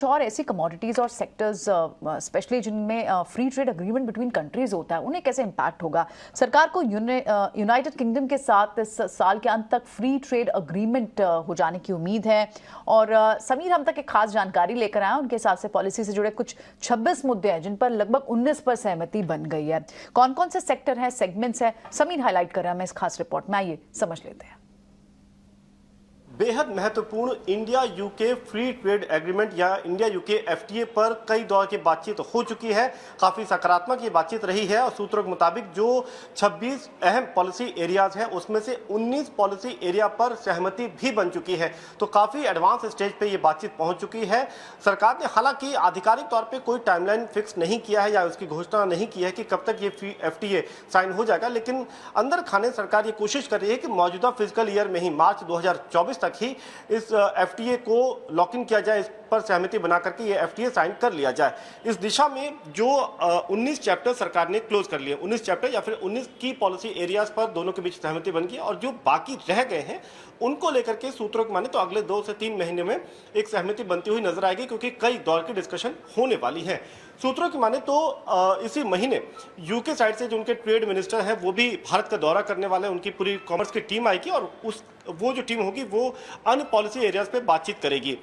और ऐसी कमोडिटीज और सेक्टर्स स्पेशली जिनमें free trade agreement between countries होता है, उन्हें कैसे इम्पैक्ट होगा? सरकार को यूनाइटेड किंगडम के साथ इस साल के अंत तक फ्री ट्रेड अग्रीमेंट हो जाने की उम्मीद है। और समीर हम तक एक खास जानकारी लेकर आए, उनके हिसाब से पॉलिसी से जुड़े कुछ 26 मुद्दे हैं जिन पर लगभग 19 पर सहमति बन गई है। कौन कौन से सेक्टर हैं, सेगमेंट्स हैं, समीर हाईलाइट कर रहे हैं हमें इस खास रिपोर्ट में, आइए समझ लेते हैं। बेहद महत्वपूर्ण India UK free trade agreement या इंडिया यूके एफटीए पर कई दौर की बातचीत हो चुकी है। काफी सकारात्मक ये बातचीत रही है और सूत्रों के मुताबिक जो 26 अहम पॉलिसी एरियाज हैं उसमें से 19 पॉलिसी एरिया पर सहमति भी बन चुकी है। तो काफी एडवांस स्टेज पे ये बातचीत पहुंच चुकी है। सरकार ने हालांकि आधिकारिक तौर पर कोई टाइमलाइन फिक्स नहीं किया है या उसकी घोषणा नहीं की है कि कब तक ये एफटीए साइन हो जाएगा, लेकिन अंदर खाने सरकार ये कोशिश कर रही है कि मौजूदा फिजिकल ईयर में ही मार्च 2024 तक ही इस एफटीए को लॉक इन किया जाए, इस पर सहमति बना करके ये एफटीए साइन कर लिया जाए। इस दिशा में जो 19 चैप्टर सरकार ने क्लोज कर लिए, 19 चैप्टर या फिर 19 की पॉलिसी एरियाज पर दोनों के बीच सहमति बन गई और जो बाकी रह गए हैं उनको लेकर के सूत्रों के माने तो अगले 2 से 3 महीने में एक सहमति बनती हुई नजर आएगी, क्योंकि कई दौर की डिस्कशन होने वाली है। सूत्रों की माने तो इसी महीने यूके साइड से जो उनके ट्रेड मिनिस्टर हैं वो भी भारत का दौरा करने वाले हैं। उनकी पूरी कॉमर्स की टीम आएगी और वो जो टीम होगी वो अन्य पॉलिसी एरियाज पे बातचीत करेगी।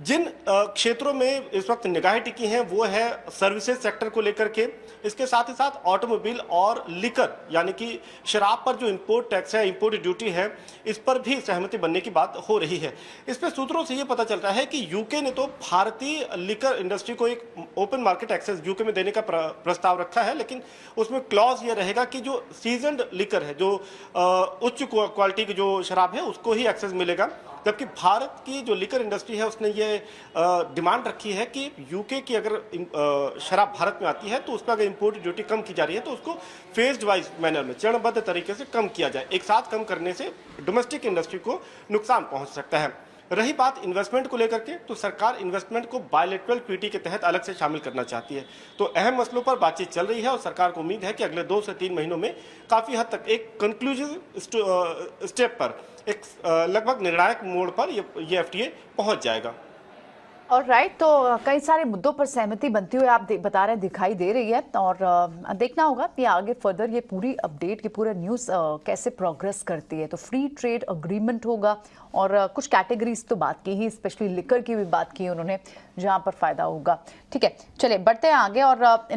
जिन क्षेत्रों में इस वक्त निगाहें टिकी हैं वो है सर्विसेज सेक्टर को लेकर के, इसके साथ ही साथ ऑटोमोबाइल और लिकर यानी कि शराब पर जो इंपोर्ट टैक्स है, इंपोर्ट ड्यूटी है, इस पर भी सहमति बनने की बात हो रही है। इस पर सूत्रों से ये पता चल रहा है कि यूके ने तो भारतीय लिकर इंडस्ट्री को एक ओपन मार्केट एक्सेस यूके में देने का प्रस्ताव रखा है, लेकिन उसमें क्लॉज ये रहेगा कि जो सीजनड लिकर है, जो उच्च क्वालिटी की जो शराब है उसको ही एक्सेस मिलेगा। जबकि भारत की जो लिकर इंडस्ट्री है उसने ये डिमांड रखी है कि यूके की अगर शराब भारत में आती है तो उस पर अगर इंपोर्ट ड्यूटी कम की जा रही है तो उसको फेज्ड वाइज मैनर में, चरणबद्ध तरीके से कम किया जाए। एक साथ कम करने से डोमेस्टिक इंडस्ट्री को नुकसान पहुंच सकता है। रही बात इन्वेस्टमेंट को लेकर के, तो सरकार इन्वेस्टमेंट को बायलैटरल ट्रीटी के तहत अलग से शामिल करना चाहती है। तो अहम मसलों पर बातचीत चल रही है और सरकार को उम्मीद है कि अगले 2 से 3 महीनों में काफी हद तक एक कंक्लूसिव स्टेप पर, एक लगभग निर्णायक मोड़ पर ये एफटीए पहुंच जाएगा। और राइट, तो कई सारे मुद्दों पर सहमति बनती हुई आप बता रहे हैं दिखाई दे रही है, और देखना होगा कि आगे फर्दर ये पूरी अपडेट, ये पूरा न्यूज़ कैसे प्रोग्रेस करती है। तो फ्री ट्रेड अग्रीमेंट होगा और कुछ कैटेगरीज तो बात की ही, स्पेशली लिकर की भी बात की उन्होंने, जहां पर फायदा होगा। ठीक है, चलिए बढ़ते हैं आगे और